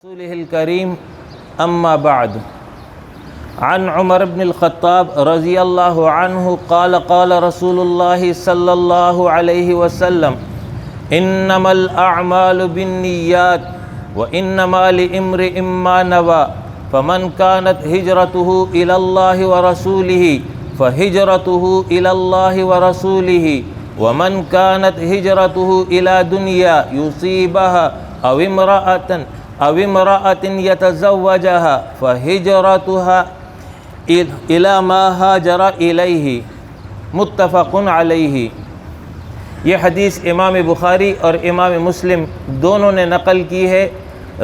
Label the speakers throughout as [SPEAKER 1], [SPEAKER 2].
[SPEAKER 1] رسوله الكريم أما بعد عن عمر بن الخطاب رضي الله عنه قال قال رسول الله صلى الله عليه وسلم إنما الأعمال بالنيات وإنما لامرئ ما نوى فمن كانت هجرته إلى الله ورسوله فهجرته إلى الله ورسوله ومن كانت هجرته إلى دنيا يصيبها أو امرأة يتزوجها فهجرتها إلى ما هاجر إليه متفق علیہ۔ یہ حدیث امام بخاری اور امام مسلم دونوں نے نقل کی ہے۔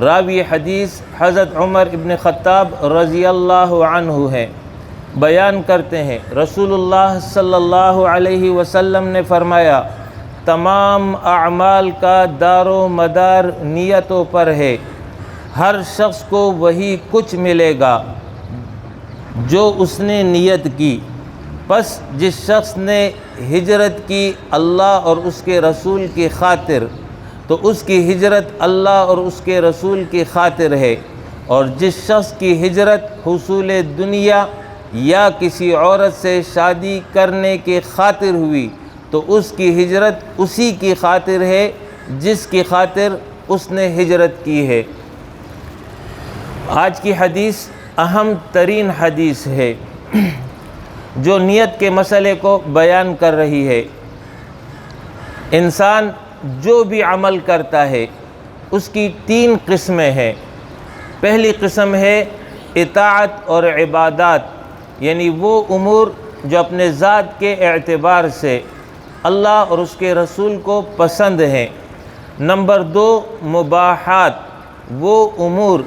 [SPEAKER 1] راوی حدیث حضرت عمر ابن خطاب رضی اللہ عنہ ہے۔ بیان کرتے ہیں رسول اللہ صلی اللہ علیہ وسلم نے فرمایا، تمام اعمال کا دار و مدار نیتوں پر ہے۔ ہر شخص کو وہی کچھ ملے گا جو اس نے نیت کی۔ پس جس شخص نے ہجرت کی اللہ اور اس کے رسول کی خاطر تو اس کی ہجرت اللہ اور اس کے رسول کی خاطر ہے، اور جس شخص کی ہجرت حصول دنیا یا کسی عورت سے شادی کرنے کی خاطر ہوئی تو اس کی ہجرت اسی کی خاطر ہے جس کی خاطر اس نے ہجرت کی ہے۔ آج کی حدیث اہم ترین حدیث ہے جو نیت کے مسئلے کو بیان کر رہی ہے۔ انسان جو بھی عمل کرتا ہے اس کی تین قسمیں ہیں۔ پہلی قسم ہے اطاعت اور عبادات، یعنی وہ امور جو اپنے ذات کے اعتبار سے اللہ اور اس کے رسول کو پسند ہیں۔ نمبر دو مباحات، وہ امور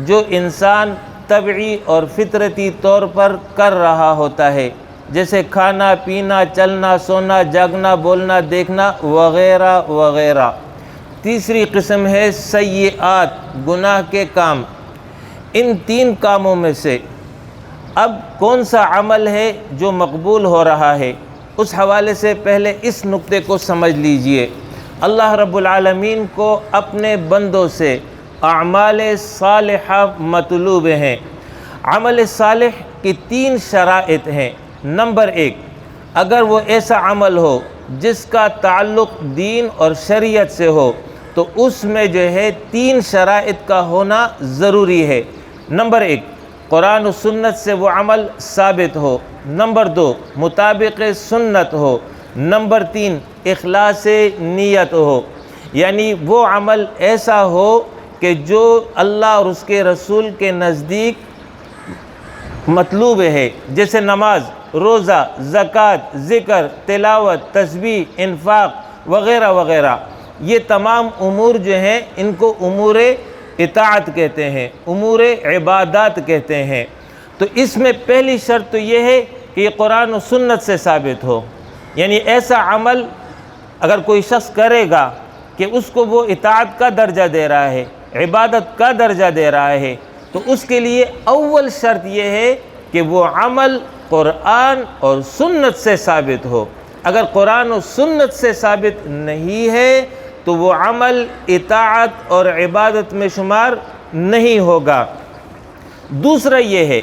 [SPEAKER 1] جو انسان طبعی اور فطرتی طور پر کر رہا ہوتا ہے، جیسے کھانا پینا، چلنا سونا، جاگنا بولنا دیکھنا وغیرہ وغیرہ۔ تیسری قسم ہے سیئات، گناہ کے کام۔ ان تین کاموں میں سے اب کون سا عمل ہے جو مقبول ہو رہا ہے، اس حوالے سے پہلے اس نقطے کو سمجھ لیجئے۔ اللہ رب العالمین کو اپنے بندوں سے اعمال صالحہ مطلوب ہیں۔ عمل صالح کی تین شرائط ہیں۔ نمبر ایک، اگر وہ ایسا عمل ہو جس کا تعلق دین اور شریعت سے ہو تو اس میں جو ہے تین شرائط کا ہونا ضروری ہے۔ نمبر ایک، قرآن و سنت سے وہ عمل ثابت ہو۔ نمبر دو، مطابق سنت ہو۔ نمبر تین، اخلاص نیت ہو، یعنی وہ عمل ایسا ہو کہ جو اللہ اور اس کے رسول کے نزدیک مطلوب ہے، جیسے نماز، روزہ، زکوٰۃ، ذکر، تلاوت، تسبیح، انفاق وغیرہ وغیرہ۔ یہ تمام امور جو ہیں ان کو امور اطاعت کہتے ہیں، امور عبادات کہتے ہیں۔ تو اس میں پہلی شرط تو یہ ہے کہ یہ قرآن و سنت سے ثابت ہو، یعنی ایسا عمل اگر کوئی شخص کرے گا کہ اس کو وہ اطاعت کا درجہ دے رہا ہے، عبادت کا درجہ دے رہا ہے، تو اس کے لیے اول شرط یہ ہے کہ وہ عمل قرآن اور سنت سے ثابت ہو۔ اگر قرآن و سنت سے ثابت نہیں ہے تو وہ عمل اطاعت اور عبادت میں شمار نہیں ہوگا۔ دوسرا یہ ہے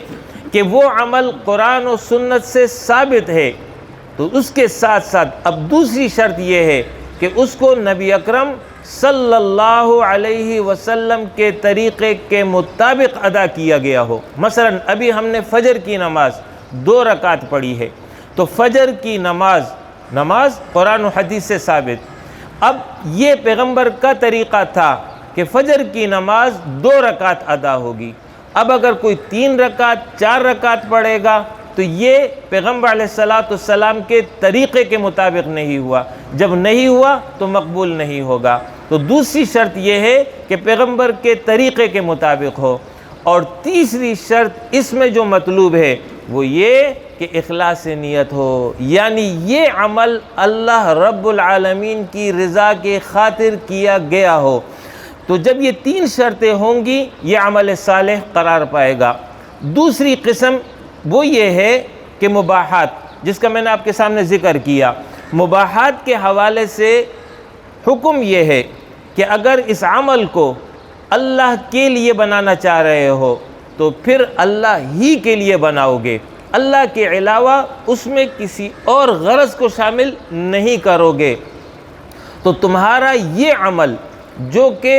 [SPEAKER 1] کہ وہ عمل قرآن و سنت سے ثابت ہے تو اس کے ساتھ ساتھ اب دوسری شرط یہ ہے کہ اس کو نبی اکرم صلی اللہ علیہ وسلم کے طریقے کے مطابق ادا کیا گیا ہو۔ مثلا ابھی ہم نے فجر کی نماز 2 رکعت پڑھی ہے، تو فجر کی نماز قرآن و حدیث سے ثابت۔ اب یہ پیغمبر کا طریقہ تھا کہ فجر کی نماز 2 رکعت ادا ہوگی۔ اب اگر کوئی 3 رکعت 4 رکعت پڑھے گا تو یہ پیغمبر علیہ السلام کے طریقے کے مطابق نہیں ہوا، جب نہیں ہوا تو مقبول نہیں ہوگا۔ تو دوسری شرط یہ ہے کہ پیغمبر کے طریقے کے مطابق ہو، اور تیسری شرط اس میں جو مطلوب ہے وہ یہ کہ اخلاص نیت ہو، یعنی یہ عمل اللہ رب العالمین کی رضا کی خاطر کیا گیا ہو۔ تو جب یہ تین شرطیں ہوں گی یہ عمل صالح قرار پائے گا۔ دوسری قسم وہ یہ ہے کہ مباحات، جس کا میں نے آپ کے سامنے ذکر کیا، مباحات کے حوالے سے حکم یہ ہے کہ اگر اس عمل کو اللہ کے لیے بنانا چاہ رہے ہو تو پھر اللہ ہی کے لیے بناؤ گے، اللہ کے علاوہ اس میں کسی اور غرض کو شامل نہیں کرو گے۔ تو تمہارا یہ عمل جو کہ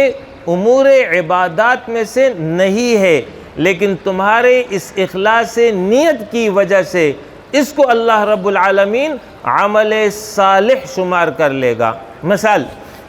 [SPEAKER 1] امور عبادات میں سے نہیں ہے، لیکن تمہارے اس اخلاص نیت کی وجہ سے اس کو اللہ رب العالمین عمل صالح شمار کر لے گا۔ مثال،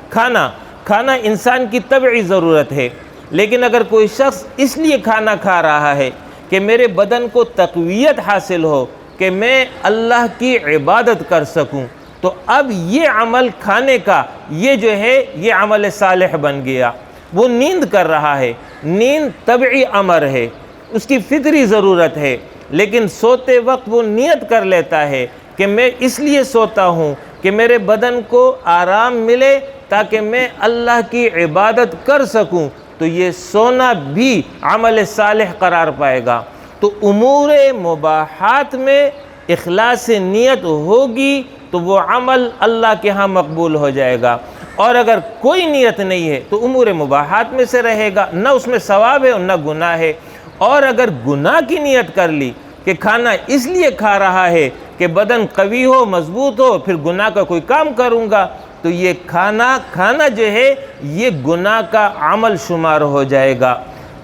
[SPEAKER 1] کھانا انسان کی طبعی ضرورت ہے، لیکن اگر کوئی شخص اس لیے کھانا کھا رہا ہے کہ میرے بدن کو تقویت حاصل ہو، کہ میں اللہ کی عبادت کر سکوں، تو اب یہ عمل کھانے کا یہ جو ہے یہ عمل صالح بن گیا۔ وہ نیند کر رہا ہے، نیند طبعی امر ہے، اس کی فطری ضرورت ہے، لیکن سوتے وقت وہ نیت کر لیتا ہے کہ میں اس لیے سوتا ہوں کہ میرے بدن کو آرام ملے تاکہ میں اللہ کی عبادت کر سکوں، تو یہ سونا بھی عمل صالح قرار پائے گا۔ تو امور مباحات میں اخلاص نیت ہوگی تو وہ عمل اللہ کے ہاں مقبول ہو جائے گا، اور اگر کوئی نیت نہیں ہے تو امور مباحات میں سے رہے گا، نہ اس میں ثواب ہے اور نہ گناہ ہے۔ اور اگر گناہ کی نیت کر لی کہ کھانا اس لیے کھا رہا ہے کہ بدن قوی ہو، مضبوط ہو، پھر گناہ کا کوئی کام کروں گا، تو یہ کھانا جو ہے یہ گناہ کا عمل شمار ہو جائے گا۔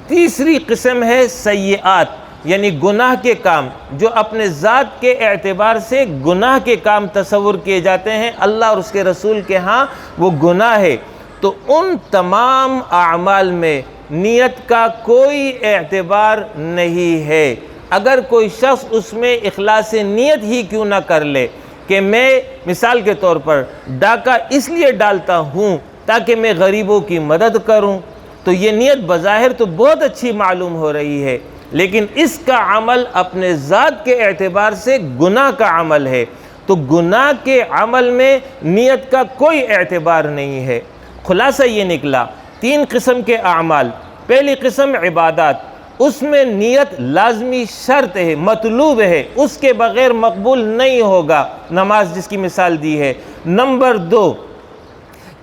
[SPEAKER 1] تیسری قسم ہے سیئات، یعنی گناہ کے کام جو اپنے ذات کے اعتبار سے گناہ کے کام تصور کیے جاتے ہیں، اللہ اور اس کے رسول کے ہاں وہ گناہ ہے۔ تو ان تمام اعمال میں نیت کا کوئی اعتبار نہیں ہے۔ اگر کوئی شخص اس میں اخلاص نیت ہی کیوں نہ کر لے کہ میں مثال کے طور پر ڈاکہ اس لیے ڈالتا ہوں تاکہ میں غریبوں کی مدد کروں، تو یہ نیت بظاہر تو بہت اچھی معلوم ہو رہی ہے، لیکن اس کا عمل اپنے ذات کے اعتبار سے گناہ کا عمل ہے۔ تو گناہ کے عمل میں نیت کا کوئی اعتبار نہیں ہے۔ خلاصہ یہ نکلا، 3 قسم کے اعمال۔ پہلی قسم عبادات، اس میں نیت لازمی شرط ہے، مطلوب ہے، اس کے بغیر مقبول نہیں ہوگا، نماز جس کی مثال دی ہے۔ نمبر 2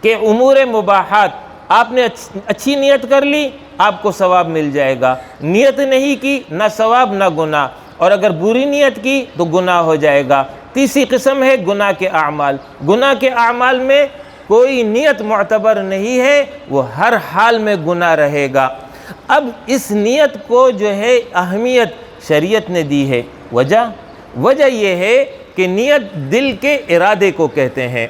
[SPEAKER 1] کہ امور مباحات، آپ نے اچھی نیت کر لی آپ کو ثواب مل جائے گا، نیت نہیں کی نہ ثواب نہ گناہ، اور اگر بری نیت کی تو گناہ ہو جائے گا۔ تیسری قسم ہے گناہ کے اعمال۔ گناہ کے اعمال میں کوئی نیت معتبر نہیں ہے، وہ ہر حال میں گناہ رہے گا۔ اب اس نیت کو جو ہے اہمیت شریعت نے دی ہے۔ وجہ یہ ہے کہ نیت دل کے ارادے کو کہتے ہیں،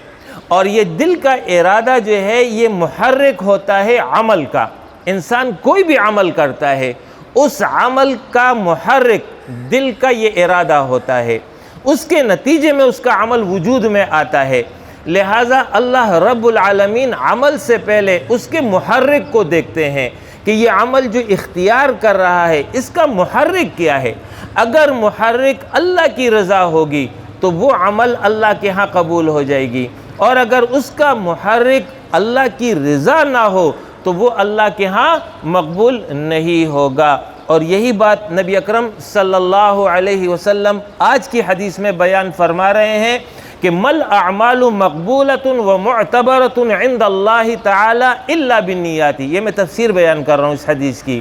[SPEAKER 1] اور یہ دل کا ارادہ جو ہے یہ محرک ہوتا ہے عمل کا۔ انسان کوئی بھی عمل کرتا ہے، اس عمل کا محرک دل کا یہ ارادہ ہوتا ہے، اس کے نتیجے میں اس کا عمل وجود میں آتا ہے۔ لہٰذا اللہ رب العالمین عمل سے پہلے اس کے محرک کو دیکھتے ہیں کہ یہ عمل جو اختیار کر رہا ہے اس کا محرک کیا ہے۔ اگر محرک اللہ کی رضا ہوگی تو وہ عمل اللہ کے ہاں قبول ہو جائے گی، اور اگر اس کا محرک اللہ کی رضا نہ ہو تو وہ اللہ کے ہاں مقبول نہیں ہوگا۔ اور یہی بات نبی اکرم صلی اللہ علیہ وسلم آج کی حدیث میں بیان فرما رہے ہیں کہ مل اعمال مقبولۃ و معتبرۃ عند اللہ تعالی الا بالنیات۔ یہ میں تفسیر بیان کر رہا ہوں اس حدیث کی،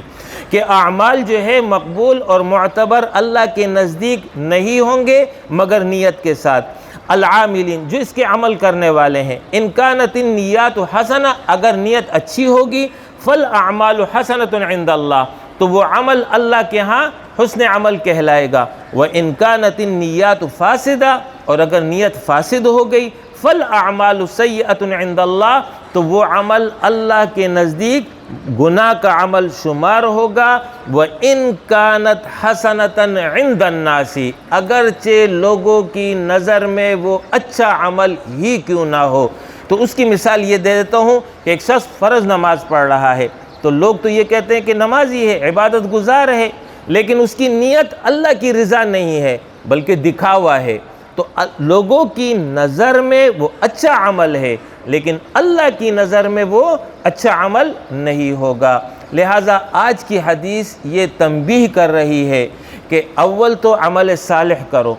[SPEAKER 1] کہ اعمال جو ہے مقبول اور معتبر اللہ کے نزدیک نہیں ہوں گے مگر نیت کے ساتھ۔ العاملین، جو اس کے عمل کرنے والے ہیں، ان کانت النیات حسنہ، اگر نیت اچھی ہوگی، فالاعمال حسنۃ عند اللہ، تو وہ عمل اللہ کے ہاں حسن عمل کہلائے گا۔ وَإِن كَانَتِ النِّيَّاتُ فَاسِدَةٌ، اور اگر نیت فاسد ہو گئی، فَالْأَعْمَالُ سَيِّئَةٌ عِندَ اللَّهِ، تو وہ عمل اللہ کے نزدیک گناہ کا عمل شمار ہوگا۔ وَإِن كَانَتْ حَسَنَةً عِندَ النَّاسِ، اگرچہ لوگوں کی نظر میں وہ اچھا عمل ہی کیوں نہ ہو۔ تو اس کی مثال یہ دے دیتا ہوں کہ ایک شخص فرض نماز پڑھ رہا ہے، تو لوگ تو یہ کہتے ہیں کہ نمازی ہے، عبادت گزار ہے، لیکن اس کی نیت اللہ کی رضا نہیں ہے بلکہ دکھاوا ہے، تو لوگوں کی نظر میں وہ اچھا عمل ہے لیکن اللہ کی نظر میں وہ اچھا عمل نہیں ہوگا۔ لہٰذا آج کی حدیث یہ تنبیہ کر رہی ہے کہ اول تو عمل صالح کرو،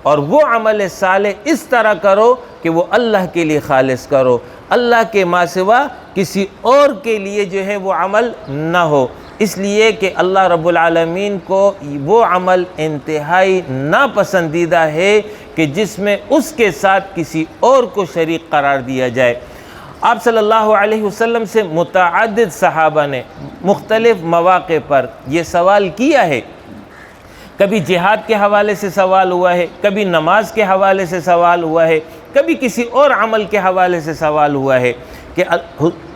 [SPEAKER 1] اور وہ عمل صالح اس طرح کرو کہ وہ اللہ کے لیے خالص کرو۔ اللہ کے ماں سوا کسی اور کے لیے جو ہے وہ عمل نہ ہو، اس لیے کہ اللہ رب العالمین کو وہ عمل انتہائی ناپسندیدہ ہے کہ جس میں اس کے ساتھ کسی اور کو شریک قرار دیا جائے۔ آپ صلی اللہ علیہ وسلم سے متعدد صحابہ نے مختلف مواقع پر یہ سوال کیا ہے، کبھی جہاد کے حوالے سے سوال ہوا ہے، کبھی نماز کے حوالے سے سوال ہوا ہے، کبھی کسی اور عمل کے حوالے سے سوال ہوا ہے کہ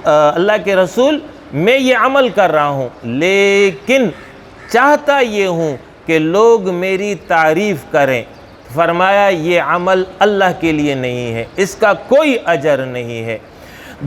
[SPEAKER 1] اللہ کے رسول میں یہ عمل کر رہا ہوں لیکن چاہتا یہ ہوں کہ لوگ میری تعریف کریں۔ فرمایا یہ عمل اللہ کے لیے نہیں ہے، اس کا کوئی اجر نہیں ہے۔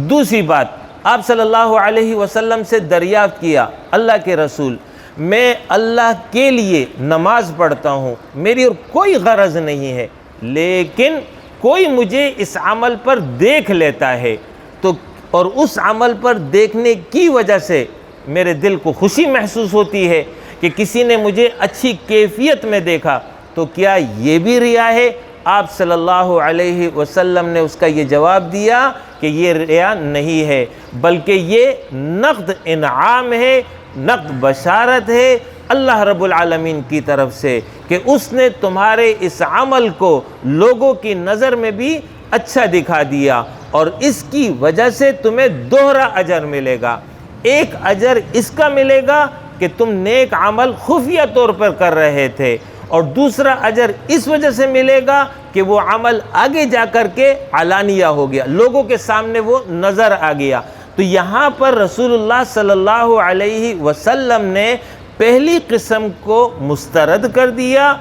[SPEAKER 1] دوسری بات، آپ صلی اللہ علیہ وسلم سے دریافت کیا، اللہ کے رسول میں اللہ کے لیے نماز پڑھتا ہوں، میری اور کوئی غرض نہیں ہے، لیکن کوئی مجھے اس عمل پر دیکھ لیتا ہے تو اور اس عمل پر دیکھنے کی وجہ سے میرے دل کو خوشی محسوس ہوتی ہے کہ کسی نے مجھے اچھی کیفیت میں دیکھا، تو کیا یہ بھی ریا ہے؟ آپ صلی اللہ علیہ وسلم نے اس کا یہ جواب دیا کہ یہ ریا نہیں ہے، بلکہ یہ نقد انعام ہے، نقد بشارت ہے اللہ رب العالمین کی طرف سے کہ اس نے تمہارے اس عمل کو لوگوں کی نظر میں بھی اچھا دکھا دیا، اور اس کی وجہ سے تمہیں دوہرا اجر ملے گا۔ ایک اجر اس کا ملے گا کہ تم نیک عمل خفیہ طور پر کر رہے تھے، اور دوسرا اجر اس وجہ سے ملے گا کہ وہ عمل آگے جا کر کے علانیہ ہو گیا، لوگوں کے سامنے وہ نظر آ گیا۔ تو یہاں پر رسول اللہ صلی اللہ علیہ وسلم نے پہلی قسم کو مسترد کر دیا،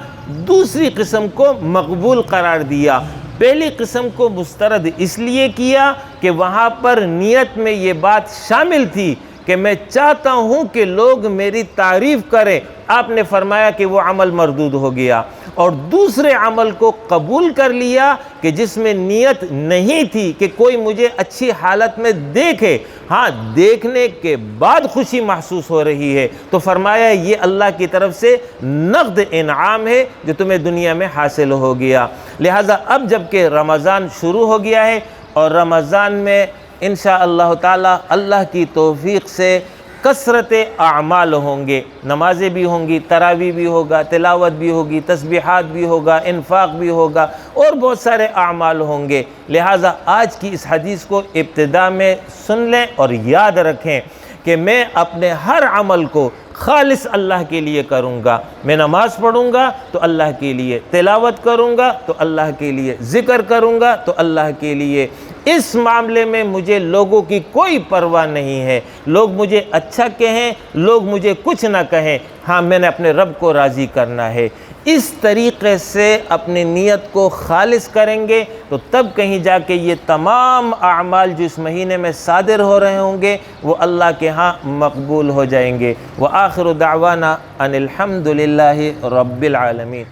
[SPEAKER 1] دوسری قسم کو مقبول قرار دیا۔ پہلی قسم کو مسترد اس لیے کیا کہ وہاں پر نیت میں یہ بات شامل تھی کہ میں چاہتا ہوں کہ لوگ میری تعریف کریں، آپ نے فرمایا کہ وہ عمل مردود ہو گیا۔ اور دوسرے عمل کو قبول کر لیا کہ جس میں نیت نہیں تھی کہ کوئی مجھے اچھی حالت میں دیکھے، ہاں دیکھنے کے بعد خوشی محسوس ہو رہی ہے، تو فرمایا یہ اللہ کی طرف سے نقد انعام ہے جو تمہیں دنیا میں حاصل ہو گیا۔ لہٰذا اب جب کہ رمضان شروع ہو گیا ہے اور رمضان میں انشاءاللہ تعالی اللہ کی توفیق سے کثرت اعمال ہوں گے، نمازیں بھی ہوں گی، تراویح بھی ہوگا، تلاوت بھی ہوگی، تسبیحات بھی ہوگا، انفاق بھی ہوگا، اور بہت سارے اعمال ہوں گے۔ لہٰذا آج کی اس حدیث کو ابتدا میں سن لیں اور یاد رکھیں کہ میں اپنے ہر عمل کو خالص اللہ کے لیے کروں گا۔ میں نماز پڑھوں گا تو اللہ کے لیے، تلاوت کروں گا تو اللہ کے لیے، ذکر کروں گا تو اللہ کے لیے۔ اس معاملے میں مجھے لوگوں کی کوئی پرواہ نہیں ہے، لوگ مجھے اچھا کہیں، لوگ مجھے کچھ نہ کہیں، ہاں میں نے اپنے رب کو راضی کرنا ہے۔ اس طریقے سے اپنی نیت کو خالص کریں گے تو تب کہیں جا کے یہ تمام اعمال جو اس مہینے میں صادر ہو رہے ہوں گے وہ اللہ کے ہاں مقبول ہو جائیں گے۔ وآخر دعوانا ان الحمد للہ رب العالمین۔